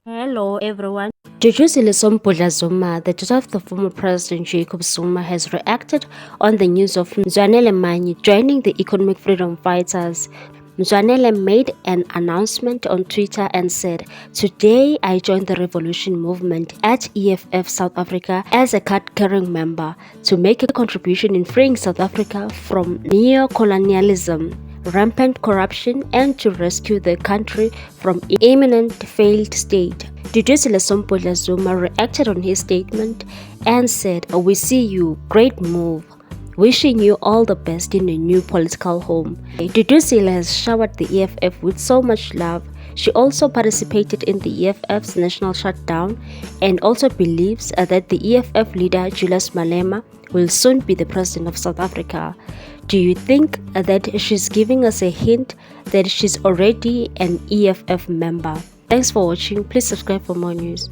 Hello everyone. Duduzile Zuma, the daughter of the former President Jacob Zuma, has reacted on the news of Mzwanele Manyi joining the economic freedom fighters. Mzwanele made an announcement on Twitter and said, "Today I joined the revolution movement at EFF South Africa as a card-carrying member to make a contribution in freeing South Africa from neo-colonialism, rampant corruption, and to rescue the country from imminent failed state." Duduzile Zuma reacted on his statement and said, "We see you, great move. Wishing you all the best in a new political home." Duduzile has showered the EFF with so much love. She also participated in the EFF's national shutdown and also believes that the EFF leader Julius Malema will soon be the president of South Africa. Do you think that she's giving us a hint that she's already an EFF member? Thanks for watching. Please subscribe for more news.